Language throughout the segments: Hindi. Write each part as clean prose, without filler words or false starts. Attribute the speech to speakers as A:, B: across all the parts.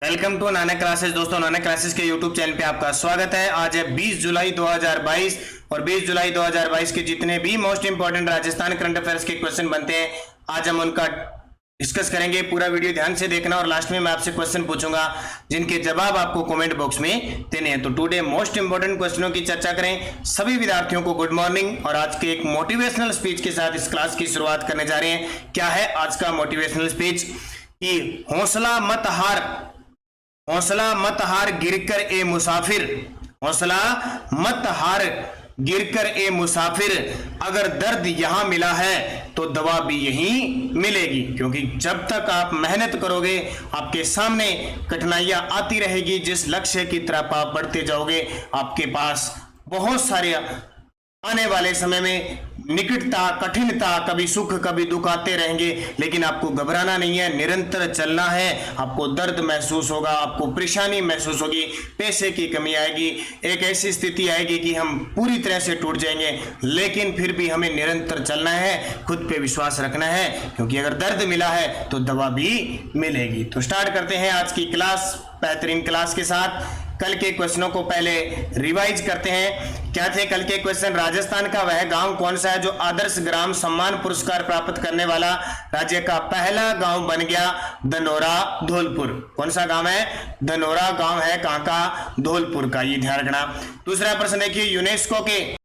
A: Welcome to Nanak classes. दोस्तों, नानक क्लासेस के यूट्यूब चैनल पे आपका स्वागत है। आज है 20 जुलाई 2022 और 20 जुलाई 2022 के जितने भी most important Rajasthan current affairs के क्वेश्चन बनते हैं, आज हम उनका डिस्कस करेंगे। पूरा वीडियो ध्यान से देखना और लास्ट में मैं आपसे क्वेश्चन पूछूंगा जिनके जवाब आपको कमेंट बॉक्स में देने हैं। तो टुडे मोस्ट इंपॉर्टेंट क्वेश्चनों की चर्चा करें। सभी विद्यार्थियों को गुड मॉर्निंग और आज के एक मोटिवेशनल स्पीच के साथ इस क्लास की शुरुआत करने जा रहे हैं। क्या है आज का मोटिवेशनल स्पीच? कि हौसला मत हार गिरकर ए मुसाफिर, हौसला मत हार गिरकर ए मुसाफिर, अगर दर्द यहां मिला है तो दवा भी यहीं मिलेगी। क्योंकि जब तक आप मेहनत करोगे आपके सामने कठिनाइयां आती रहेगी। जिस लक्ष्य की तरफ आप बढ़ते जाओगे आपके पास बहुत सारे आने वाले समय में निकटता, कठिनता, कभी सुख कभी दुख आते रहेंगे, लेकिन आपको घबराना नहीं है, निरंतर चलना है। आपको दर्द महसूस होगा, आपको परेशानी महसूस होगी, पैसे की कमी आएगी, एक ऐसी स्थिति आएगी कि हम पूरी तरह से टूट जाएंगे, लेकिन फिर भी हमें निरंतर चलना है, खुद पे विश्वास रखना है, क्योंकि अगर दर्द मिला है तो दवा भी मिलेगी। तो स्टार्ट करते हैं आज की क्लास बेहतरीन क्लास के साथ। कल के क्वेश्चनों को पहले रिवाइज करते हैं। क्या थे कल के क्वेश्चन? राजस्थान का वह गांव कौन सा है जो आदर्श ग्राम सम्मान पुरस्कार प्राप्त करने वाला राज्य का पहला गांव बन गया? धनोरा, धौलपुर। कौन सा गांव है? धनोरा गांव है। कहां का? धौलपुर का, ये ध्यान रखना। दूसरा प्रश्न देखिए, यूनेस्को के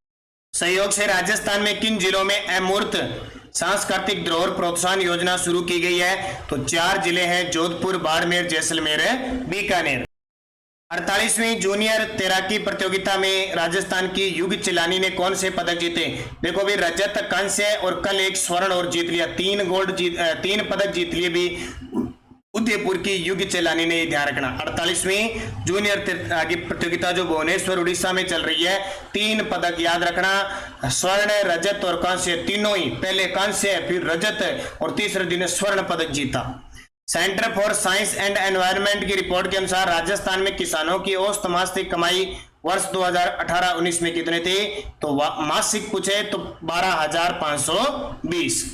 A: सहयोग से राजस्थान में किन जिलों में अमूर्त सांस्कृतिक धरोहर प्रोत्साहन योजना शुरू की गई है? तो 4 जिले हैं, जोधपुर, बाड़मेर, जैसलमेर, बीकानेर। 48वीं जूनियर तैराकी प्रतियोगिता में राजस्थान की युग चिलानी ने कौन से पदक जीते? देखो भी, रजत, कांस्य और कल एक स्वर्ण और जीत लिया, 3 पदक जीत लिए भी उदयपुर की युग चिलानी ने। ध्यान रखना, 48वीं जूनियर तैराकी प्रतियोगिता जो भुवनेश्वर उड़ीसा में चल रही है, 3 पदक याद रखना, स्वर्ण, रजत और कांस्य, तीनों ही, पहले कांस्य फिर रजत और तीसरे दिन स्वर्ण पदक जीता। Centre for science and environment की रिपोर्ट के अनुसार राजस्थान में किसानों की औसत मासिक कमाई वर्ष 2018-19 में कितने थे? तो मासिक पूछे तो 12,520।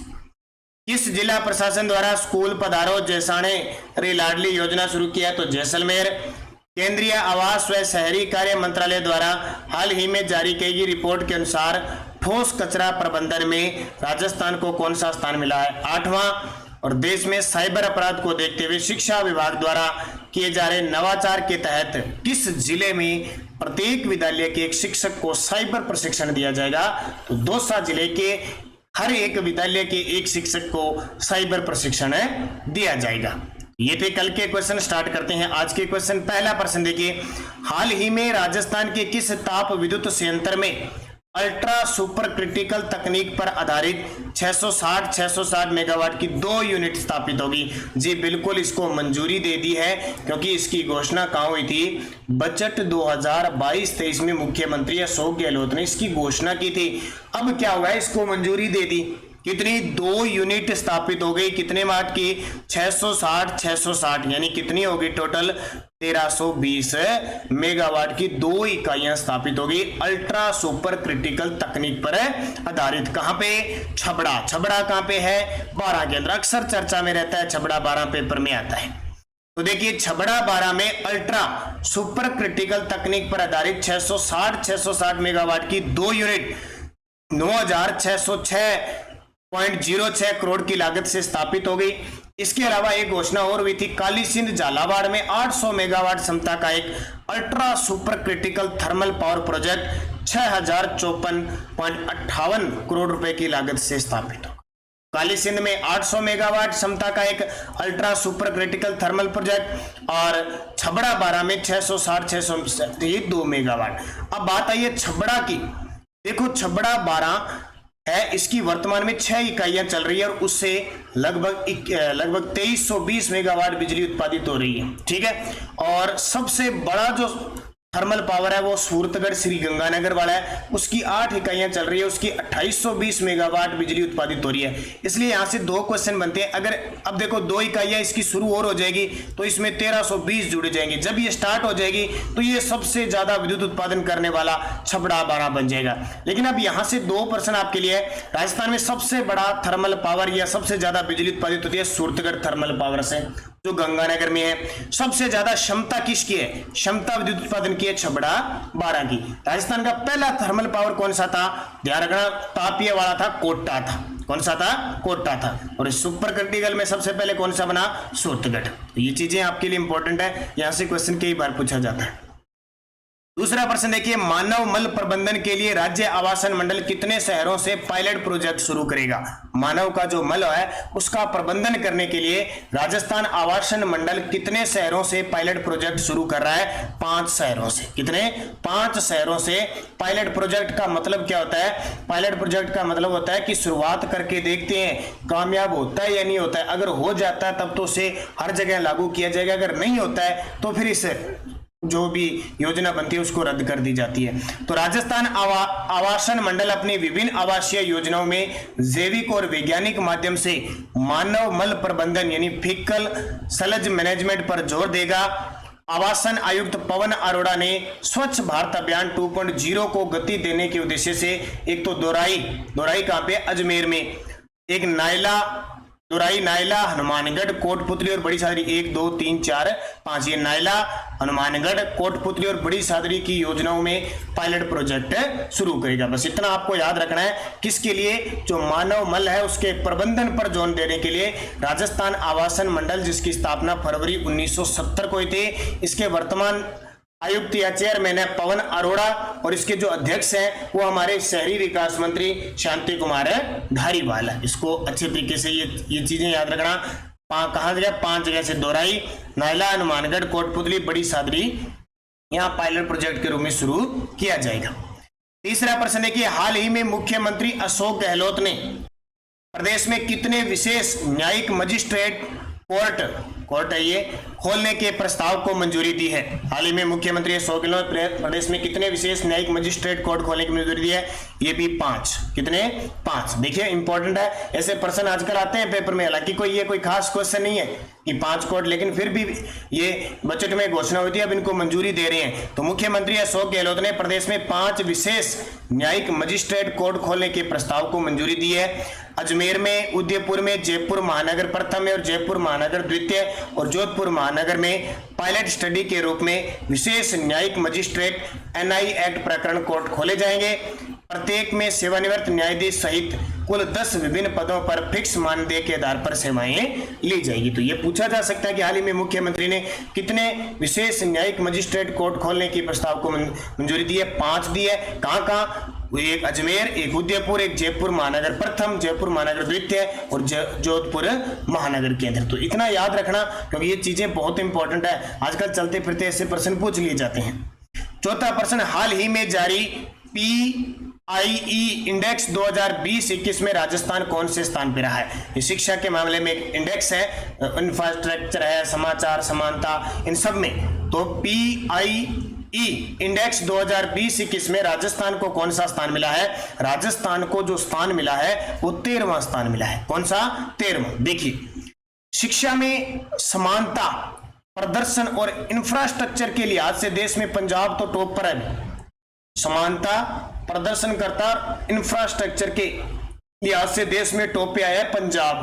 A: किस जिला प्रशासन द्वारा स्कूल पधारो जैसाणे रे लाडली योजना शुरू किया? तो जैसलमेर। केंद्रीय आवास व शहरी कार्य मंत्रालय द्वारा हाल ही में जारी की गई रिपोर्ट के अनुसार ठोस कचरा प्रबंधन में राजस्थान को कौन सा स्थान मिला है? 8वां। और देश में साइबर अपराध को देखते हुए शिक्षा विभाग द्वारा किए जा रहे नवाचार के तहत किस जिले में प्रत्येक विद्यालय के एक शिक्षक को साइबर प्रशिक्षण दिया जाएगा? तो दौसा जिले के हर एक विद्यालय के एक शिक्षक को साइबर प्रशिक्षण दिया जाएगा। ये थे कल के क्वेश्चन। स्टार्ट करते हैं आज के क्वेश्चन। पहला प्रश्न देखिए, हाल ही में राजस्थान के किस ताप विद्युत संयंत्र में अल्ट्रा सुपर क्रिटिकल तकनीक पर आधारित 660 मेगावाट की 2 यूनिट स्थापित होगी? जी बिल्कुल, इसको मंजूरी दे दी है, क्योंकि इसकी घोषणा कहाँ हुई थी? बजट 2022-23 में मुख्यमंत्री अशोक गहलोत ने इसकी घोषणा की थी। अब क्या हुआ है, इसको मंजूरी दे दी। कितनी? 2 यूनिट स्थापित हो गई। कितने वाट की? 660 यानी कितनी होगी टोटल? 1320 मेगावाट की 2 इकाइयां स्थापित होगी अल्ट्रा सुपर क्रिटिकल तकनीक पर आधारित। कहां पे? छबड़ा। छबड़ा कहां पे है? 12 के अंदर। अक्सर चर्चा में रहता है, छबड़ा 12 पेपर में आता है। तो देखिए, छबड़ा 12 में अल्ट्रा सुपर क्रिटिकल तकनीक पर आधारित 660 मेगावाट की 2 यूनिट 9,606.06 करोड़ की लागत से स्थापित हो गई। इसके अलावा एक घोषणा और हुई थी, काली सिंध झालावाड़ में 800 मेगावाट क्षमता का एक ultra super critical thermal power project 6,054.58 crore रुपए की लागत से स्थापित हो। काली सिंध में 800 मेगावाट क्षमता का एक ultra super critical thermal project और छबड़ा 12 में 660-602 मेगावाट। अब बात आई है छबड़ा की। देखो, छबड़ा 12 है, इसकी वर्तमान में 6 इकाइयां चल रही है और उससे लगभग 2320 मेगावाट बिजली उत्पादित हो रही है। ठीक है, और सबसे बड़ा जो थर्मल पावर है वो सूरतगढ़ श्री गंगानगर वाला है, उसकी 8 इकाइयां चल रही है, उसकी 2820 मेगावाट बिजली उत्पादित हो रही है। इसलिए यहां से 2 क्वेश्चन बनते हैं। अगर अब देखो 2 इकाइयां इसकी शुरू और हो जाएगी तो इसमें 1320 जुड़ जाएंगे। जब ये स्टार्ट हो जाएगी तो ये सबसे ज्यादा विद्युत उत्पादन करने वाला छबड़ा 12 बन जाएगा। लेकिन अब यहां से 2 प्रश्न आपके लिए, राजस्थान में सबसे बड़ा थर्मल पावर या सबसे ज्यादा बिजली उत्पादित होती है सूरतगढ़ थर्मल पावर से, जो गंगानगर में है। सबसे ज्यादा क्षमता किसकी है, क्षमता विद्युत उत्पादन की है छबड़ा 12 की। राजस्थान का पहला थर्मल पावर कौन सा था, ध्यान रखना, तापीय वाला था, कोटा था। कौन सा था, कोटा था। और इस सुपर क्रिटिकल में सबसे पहले कौन सा बना, सूरतगढ़। तो ये चीजें आपके लिए इंपॉर्टेंट है, यहां से क्वेश्चन कई बार पूछा जाता है। दूसरा प्रश्न देखिए, मानव मल प्रबंधन के लिए राज्य आवासन मंडल कितने शहरों से पायलट प्रोजेक्ट शुरू करेगा। मानव का जो मल है उसका प्रबंधन करने के लिए राजस्थान आवासन मंडल कितने शहरों से पायलट प्रोजेक्ट शुरू कर रहा है, 5 शहरों से। कितने, 5 शहरों से। पायलट प्रोजेक्ट का मतलब क्या होता है, पायलट प्रोजेक्ट का मतलब होता है कि शुरुआत करके देखते हैं कामयाब होता है या नहीं होता है। अगर हो जाता है तब तो उसे हर जगह लागू किया जाएगा, अगर नहीं होता है तो फिर इसे जो भी योजना बनती है उसको रद्द कर दी जाती है। तो राजस्थान आवासन मंडल अपनी विभिन्न आवासीय योजनाओं में जैविक और वैज्ञानिक माध्यम से मानव मल प्रबंधन यानी फीकल स्लज मैनेजमेंट पर जोर देगा। आवासन आयुक्त पवन अरोड़ा ने स्वच्छ भारत अभियान 2.0 को गति देने के उद्देश्य से एक तो दोराई कहां पे, अजमेर में, एक दोराई, नायला, हनुमानगढ़, कोटपुतली और बड़ी सादरी, 1 2 3 4 5, ये नायला, हनुमानगढ़, कोटपुतली और बड़ी सादरी की योजनाओं में पायलट प्रोजेक्ट शुरू करेगा। बस इतना आपको याद रखना है, किसके लिए, जो मानव मल है उसके प्रबंधन पर जोर देने के लिए राजस्थान आवासन मंडल, जिसकी स्थापना फरवरी 1970 को हुई थी। इसके वर्तमान आयुक्त या चेयरमैन है पवन अरोड़ा और इसके जो अध्यक्ष हैं वो हमारे शहरी विकास मंत्री शांति कुमार धारीवाल है। इसको अच्छे तरीके से ये चीजें याद रखना। कहा गया, 5 जगह से दोराई, नायला, हनुमानगढ़, कोटपुतली, बड़ी सादरी, यहाँ पायलट प्रोजेक्ट के रूप में शुरू किया जाएगा। तीसरा प्रश्न है कि हाल ही में मुख्यमंत्री अशोक गहलोत ने प्रदेश में कितने विशेष न्यायिक मजिस्ट्रेट कोर्ट है ये खोलने के प्रस्ताव को मंजूरी दी है। हाल ही में मुख्यमंत्री अशोक गहलोत प्रदेश में कितने विशेष न्यायिक मजिस्ट्रेट कोर्ट खोलने की मंजूरी दी है, ये भी 5। कितने, 5। देखिए इंपॉर्टेंट है, ऐसे प्रश्न आजकल आते हैं पेपर में। हालांकि कोई खास क्वेश्चन नहीं है कि 5 कोर्ट, लेकिन फिर भी ये बजट में घोषणा हुई थी, अब इनको मंजूरी दे रहे हैं। तो मुख्यमंत्री अशोक गहलोत ने प्रदेश में 5 विशेष न्यायिक मजिस्ट्रेट कोर्ट खोलने के प्रस्ताव को मंजूरी दी है। अजमेर में, उदयपुर में, जयपुर महानगर प्रथम में और जयपुर महानगर द्वितीय और जोधपुर महानगर में पायलट स्टडी के रूप में विशेष न्यायिक मजिस्ट्रेट एनआई एक्ट प्रकरण कोर्ट खोले जाएंगे। प्रत्येक में सेवानिवृत्त न्यायाधीश सहित कुल 10 विभिन्न पदों पर फिक्स मानदेय के आधार पर सेवाएं ली जाएगी। तो ये पूछा जा सकता है कि हाल ही में मुख्यमंत्री ने कितने विशेष न्यायिक मजिस्ट्रेट कोर्ट खोलने के प्रस्ताव को मंजूरी दी है, 5 दी है। कहां, एक अजमेर, एक उदयपुर, एक जयपुर महानगर प्रथम, जयपुर महानगर द्वितीय और जोधपुर महानगर केंद्र। तो इतना याद रखना क्योंकि ये चीजें बहुत इंपॉर्टेंट है, आजकल चलते फिरते ऐसे प्रश्न पूछ लिए जाते हैं। चौथा प्रश्न, हाल ही में जारी PIE इंडेक्स 2020-21 में राजस्थान कौन से स्थान पर रहा है। ये शिक्षा के मामले में एक इंडेक्स है, इंफ्रास्ट्रक्चर है, समाचार समानता, इन सब में। तो PIE इंडेक्स 2020-21 में राजस्थान को कौन सा स्थान मिला है, राजस्थान को जो स्थान मिला है वो 13वां स्थान मिला है। कौन सा, 13वां। देखिए शिक्षा में समानता, प्रदर्शन और इंफ्रास्ट्रक्चर के लिहाज से देश में पंजाब तो टॉप पर है। समानता, प्रदर्शनकर्ता, इंफ्रास्ट्रक्चर के लिहाज से देश में टॉप पे आया है पंजाब।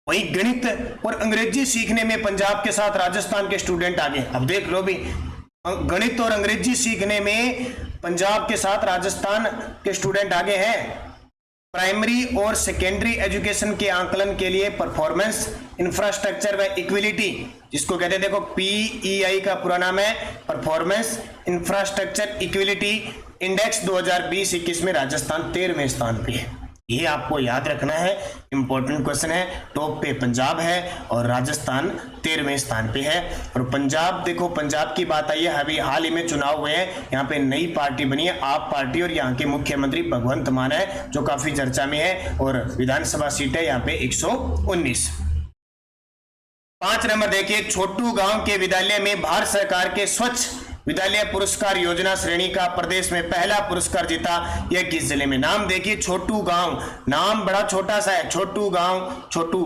A: वहीं गणित और अंग्रेजी सीखने में पंजाब के साथ राजस्थान के स्टूडेंट आगे। अब देख लो भी, गणित और अंग्रेजी सीखने में पंजाब के साथ राजस्थान के स्टूडेंट आगे हैं। प्राइमरी और सेकेंडरी एजुकेशन के आंकलन के लिए परफॉर्मेंस, इंफ्रास्ट्रक्चर व इक्विलिटी, जिसको कहते हैं, देखो PEI का पूरा नाम है परफॉर्मेंस इंफ्रास्ट्रक्चर इक्विलिटी इंडेक्स 2020-21 में राजस्थान 13वें स्थान पे है। ये आपको याद रखना है, इंपॉर्टेंट क्वेश्चन है। टॉप पे पंजाब है और राजस्थान 13वें स्थान पे है। और पंजाब, देखो पंजाब की बात आई है, अभी हाल ही में चुनाव हुए हैं, यहाँ पे नई पार्टी बनी है आप पार्टी और यहाँ के मुख्यमंत्री भगवंत मान है जो काफी चर्चा में है और विधानसभा सीट है यहाँ पे 119। 5 नंबर देखिए, छोटू गांव के विद्यालय में भारत सरकार के स्वच्छ विद्यालय पुरस्कार योजना श्रेणी का प्रदेश में पहला पुरस्कार जीता, यह किस जिले में। नाम देखिए, छोटू गांव, नाम बड़ा छोटा सा है, छोटू गांव, छोटू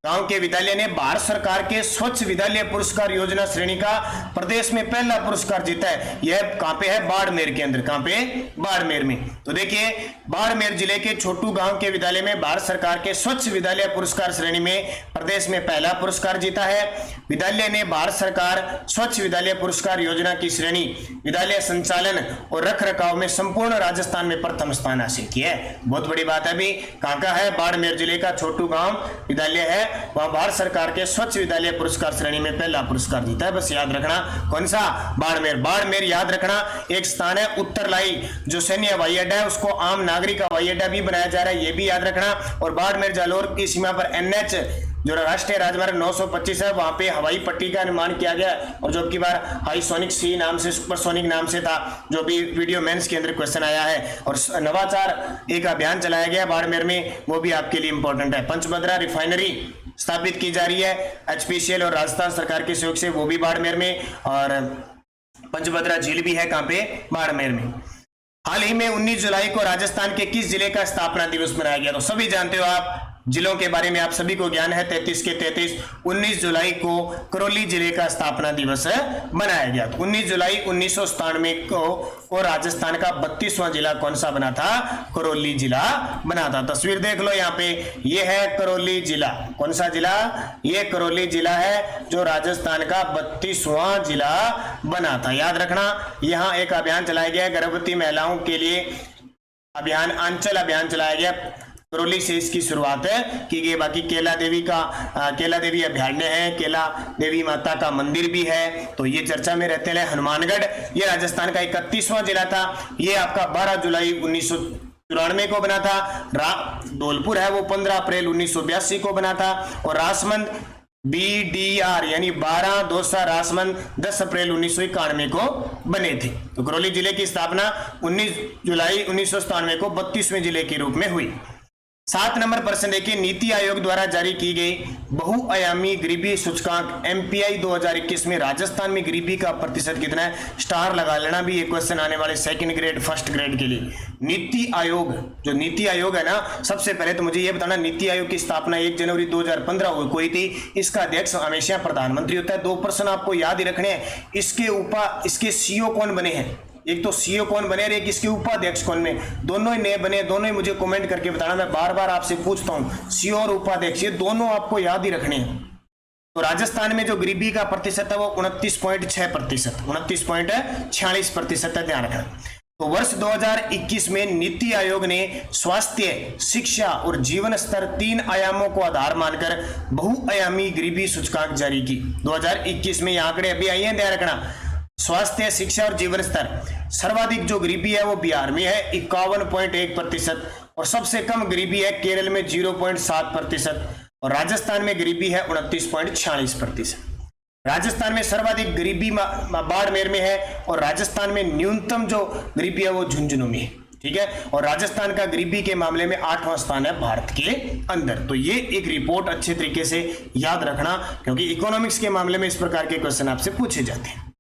A: गांव के विद्यालय ने भारत सरकार के स्वच्छ विद्यालय पुरस्कार योजना श्रेणी का प्रदेश में पहला पुरस्कार जीता है। यह कहां पे है? बाड़मेर के अंदर। कहां पे? बाड़मेर में। तो देखिए, बाड़मेर जिले के छोटू गांव के विद्यालय में भारत सरकार के स्वच्छ विद्यालय पुरस्कार श्रेणी में प्रदेश में पहला पुरस्कार जीता है। विद्यालय ने भारत सरकार स्वच्छ विद्यालय पुरस्कार योजना की श्रेणी विद्यालय संचालन और रख रखाव में संपूर्ण राजस्थान में प्रथम स्थान हासिल किया है। बहुत बड़ी बात है। अभी कहां का है? बाड़मेर जिले का छोटू गांव विद्यालय है, वहां भारत सरकार के स्वच्छ विद्यालय पुरस्कार श्रेणी में पहला पुरस्कार जीता है। बस याद रखना, कौन सा? बाड़मेर। बाड़मेर याद रखना। एक स्थान है उत्तरलाई, जो सैन्य हवाई अड्डा है, उसको आम नागरिक हवाई अड्डा भी बनाया जा रहा है, ये भी याद रखना। और बाड़मेर जालोर की सीमा पर NH जो राष्ट्रीय राजमार्ग 925 है, वहां पे हवाई पट्टी का निर्माण किया गया और जो की बार हाईसोनिक सी नाम से, सुपरसोनिक नाम से था, जो भी वीडियो मेंस के अंदर क्वेश्चन आया है। और नवाचार एक अभियान चलाया गया बाड़मेर में, वो भी आपके लिए इंपॉर्टेंट है। पंचभद्रा रिफाइनरी स्थापित की जा रही है HPCL और राजस्थान सरकार के सहयोग से, वो भी बाड़मेर में। और पंचभद्रा झील भी है, कहां पे? बाड़मेर में। हाल ही में 19 जुलाई को राजस्थान के किस जिले का स्थापना दिवस मनाया गया? तो सभी जानते हो आप, जिलों के बारे में आप सभी को ज्ञान है। 33 के 33 19 जुलाई को करौली जिले का स्थापना दिवस मनाया गया। 19 जुलाई 1997 को राजस्थान का 32वां जिला कौन सा बना था? करौली जिला बना था। तस्वीर देख लो यहाँ पे, ये है करौली जिला। कौन सा जिला? ये करौली जिला है, जो राजस्थान का 32वां जिला बना था। याद रखना। यहाँ एक अभियान चलाया गया गर्भवती महिलाओं के लिए, अभियान आंचल अभियान चलाया गया। करौली से इसकी शुरुआत की गई। बाकी केला देवी अभयारण्य है, केला देवी माता का मंदिर भी है, तो ये चर्चा में रहते हैं। हनुमानगढ़, ये राजस्थान का 31वां जिला था। ये आपका 12 जुलाई 1994 को बना था। धौलपुर है, वो 15 अप्रैल 1982 को बना था। और राजमंद BDR यानी 12 दौसा राजमंद 10 अप्रैल 1991 को बने थे। तो करौली जिले की स्थापना 19 जुलाई 1997 को 32वें जिले के रूप में हुई। 7 नंबर प्रश्न देखिए, नीति आयोग द्वारा जारी की गई बहुआयामी गरीबी सूचकांक MPI 2021 में राजस्थान में गरीबी का प्रतिशत कितना है? स्टार लगा लेना भी, ये क्वेश्चन आने वाले सेकंड ग्रेड फर्स्ट ग्रेड के लिए। नीति आयोग, जो नीति आयोग है ना, सबसे पहले तो मुझे ये बताना, नीति आयोग की स्थापना 1 जनवरी 2015 हुई थी। इसका अध्यक्ष हमेशा प्रधानमंत्री होता है। 2 प्रश्न आपको याद ही रखने हैं। इसके CEO कौन बने हैं? एक तो CEO कौन बने और एक इसके उपाध्यक्ष कौन बने? दोनों ही नए बने, दोनों ही मुझे कमेंट करके बताना। मैं बार बार आपसे पूछता हूं, CEO और उपाध्यक्ष, ये दोनों आपको याद ही रखने हैं। तो राजस्थान में जो गरीबी का प्रतिशत है वो 29.6%, 29.46% है, ध्यान रखना। तो वर्ष 2021 में नीति आयोग ने स्वास्थ्य, शिक्षा और जीवन स्तर 3 आयामों को आधार मानकर बहुआयामी गरीबी सूचकांक जारी की। 2021 में ये आंकड़े अभी आए हैं, ध्यान रखना। स्वास्थ्य, शिक्षा और जीवन स्तर, सर्वाधिक जो गरीबी है वो बिहार में है 51.1%, और सबसे कम गरीबी है केरल में 0.7%, और राजस्थान में गरीबी है 29.46%। राजस्थान में सर्वाधिक गरीबी बाड़मेर में है, और राजस्थान में न्यूनतम जो गरीबी है वो झुंझुनू में है। ठीक है, और राजस्थान का गरीबी के मामले में 8वां स्थान है भारत के अंदर। तो ये एक रिपोर्ट अच्छे तरीके से याद रखना, क्योंकि इकोनॉमिक्स के मामले में इस प्रकार के क्वेश्चन आपसे पूछे जाते हैं।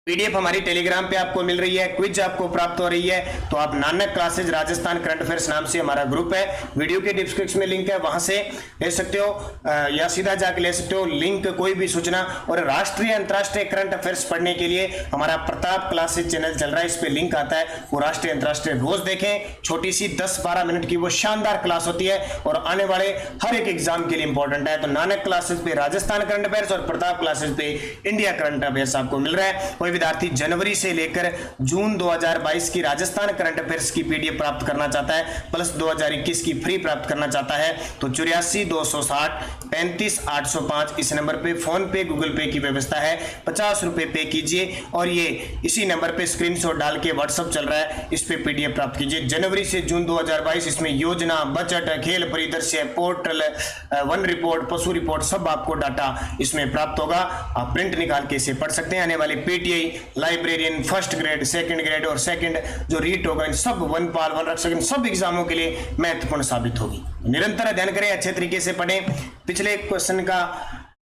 A: PDF हमारी टेलीग्राम पे आपको मिल रही है, क्विज आपको प्राप्त हो रही है। तो आप Nanak classes Rajasthan current affairs नाम से हमारा ग्रुप है, वीडियो के डिस्क्रिप्शन में लिंक है, वहां से ले सकते हो या सीधा जाके ले सकते हो लिंक। कोई भी सूचना और राष्ट्रीय अंतर्राष्ट्रीय करंट अफेयर्स पढ़ने के लिए हमारा प्रताप क्लासेज चैनल चल रहा है, इस पे लिंक आता है। वो राष्ट्रीय अंतर्राष्ट्रीय रोज देखें, छोटी सी 10-12 मिनट की वो शानदार क्लास होती है और आने वाले हर एक एग्जाम के लिए इंपॉर्टेंट है। तो नानक क्लासेज पे राजस्थान करंट अफेयर्स और प्रताप क्लासेज पे इंडिया करंट अफेयर्स आपको मिल रहा है। कोई विद्यार्थी जनवरी से लेकर जून 2022 की राजस्थान करंट अफेयर्स की PDF प्राप्त करना चाहता है, प्लस 2021 की फ्री प्राप्त करना चाहता है, तो 84 260 35 805 इस नंबर पे फोन पे गूगल पे की व्यवस्था है। 50 रुपए पे कीजिए और ये इसी नंबर पे स्क्रीनशॉट डाल के व्हाट्सएप चल रहा है, इस पे PDF प्राप्त कीजिए। जनवरी से जून 2022 इसमें योजना, बजट, खेल परिदृश्य, पोर्टल, वन रिपोर्ट, पशु रिपोर्ट, सब आपको डाटा इसमें प्राप्त होगा। आप प्रिंट निकाल के इसे पढ़ सकते हैं। आने वाले PTI, librarian, first grade, second grade और सेकंड जो रीट होगा, इन सब वनपाल, वन रक्षक, सब एग्जामों के लिए महत्वपूर्ण साबित होगी। निरंतर अध्ययन करें, अच्छे तरीके से पढ़ें। पिछले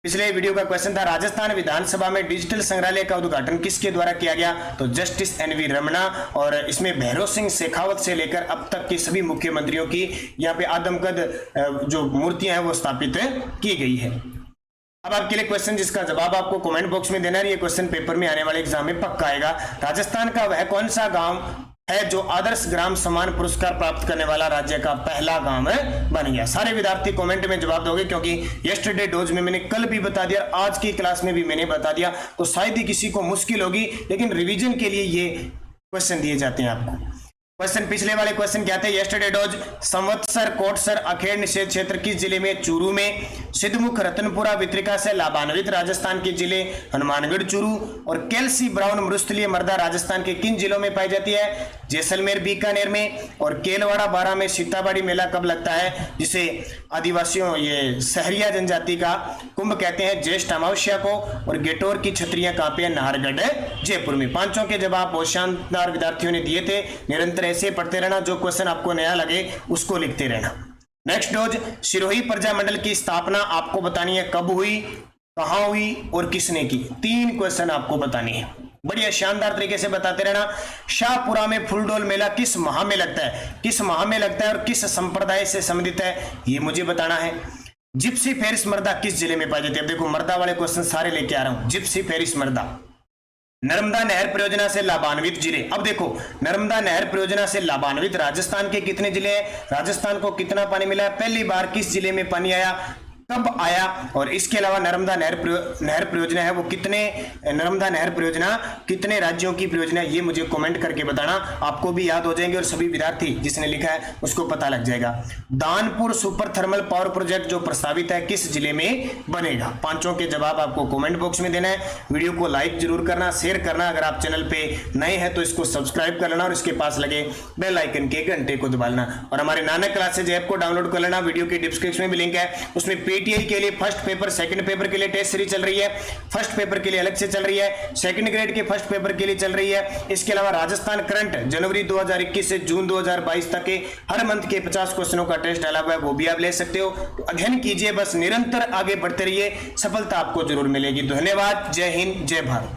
A: पिछले वीडियो का क्वेश्चन था राजस्थान विधानसभा में डिजिटल संग्रहालय का उद्घाटन किसके द्वारा किया गया, तो जस्टिस एनवी रमना। और इसमें भैरव सिंह शेखावत से लेकर अब तक के सभी मुख्यमंत्रियों की यहाँ पे आदमकद जो मूर्तियां हैं वो स्थापित की गई है। अब आपके लिए क्वेश्चन जिसका जवाब आपको कमेंट बॉक्स में देना है, ये क्वेश्चन पेपर में आने वाले एग्जाम में पक्का आएगा। राजस्थान का वह कौन सा गांव है जो आदर्श ग्राम सम्मान पुरस्कार प्राप्त करने वाला राज्य का पहला गांव बन गया। सारे विद्यार्थी कमेंट में जवाब दोगे, क्योंकि यस्टरडे डोज में मैंने कल भी बता दिया, आज की क्लास में भी मैंने बता दिया, तो शायद ही किसी को मुश्किल होगी, लेकिन रिवीजन के लिए ये क्वेश्चन दिए जाते हैं आपको। क्वेश्चन पिछले वाले क्वेश्चन क्या थे, यस्टरडे डोज संवत्सर कोटसर अखेड़ निषेध क्षेत्र किस जिले में, चूरू में। सिद्धमुख रतनपुरा वितरिका से लाभान्वित राजस्थान के जिले, हनुमानगढ़, चूरू। और कैल्सी ब्राउन मृस्थलीय मृदा राजस्थान के किन जिलों में पाई जाती है, जैसलमेर, बीकानेर में। और केलवाड़ा बारा में सीताबाड़ी मेला कब लगता है, जिसे आदिवासियों ये सहरिया जनजाति का कुंभ कहते हैं, ज्येष्ठ अमावस्या को। और गेटोर की छतरियां कहां पे है, नाहरगढ़, जयपुर में। पांचों के जवाब बहुत शानदार विद्यार्थियों ने दिए थे। निरंतर ऐसे पढ़ते रहना, जो क्वेश्चन आपको नया लगे उसको लिखते रहना। नेक्स्ट डोज सिरोही प्रजामंडल की स्थापना आपको बतानी है, कब हुई, कहां हुई और किसने की। 3 क्वेश्चन आपको बतानी है, बढ़िया शानदार तरीके से बताते रहना। शाहपुरा में फुलडोल मेला किस माह में लगता है, किस माह में लगता है और किस संप्रदाय से संबंधित है, ये मुझे बताना है। जिप्सी फेरिस मृदा किस जिले में पाई जाती है। अब देखो मृदा वाले क्वेश्चन सारे लेके आ रहा हूं। जिप्सी फेरिस मृदा नर्मदा नहर परियोजना से लाभान्वित जिले। अब देखो नर्मदा नहर परियोजना से लाभान्वित राजस्थान के कितने जिले हैं, राजस्थान को कितना पानी मिला है, पहली बार किस जिले में पानी आया, कब आया। और इसके अलावा नर्मदा नहर परियोजना है वो कितने, नर्मदा नहर परियोजना कितने राज्यों की परियोजना है, ये मुझे कमेंट करके बताना, आपको भी याद हो जाएंगे और सभी विद्यार्थी जिसने लिखा है उसको पता लग जाएगा। Danpur super thermal power project जो प्रस्तावित है किस जिले में बनेगा। पांचों के जवाब आपको कमेंट बॉक्स में देना है। वीडियो को लाइक जरूर करना, शेयर करना, अगर आप चैनल पे नए हैं तो इसको सब्सक्राइब कर लेना और इसके पास लगे बेल आइकन के घंटे को दबा लेना। और हमारे नानक क्लासेज ऐप को डाउनलोड कर लेना, वीडियो के डिस्क्रिप्शन में भी लिंक है, उसमें पीटीआई के लिए फर्स्ट पेपर, सेकंड पेपर के लिए टेस्ट सीरीज चल रही है, फर्स्ट पेपर के लिए अलग से चल रही है, सेकंड ग्रेड के फर्स्ट पेपर के लिए चल रही है। इसके अलावा राजस्थान करंट जनवरी 2021 से जून 2022 तक के हर मंथ के 50 क्वेश्चनों का टेस्ट डाला हुआ है, वो भी आप ले सकते हो। तो अध्ययन कीजिए, बस निरंतर आगे बढ़ते रहिए, सफलता आपको जरूर मिलेगी। धन्यवाद, जय हिंद, जय भारत।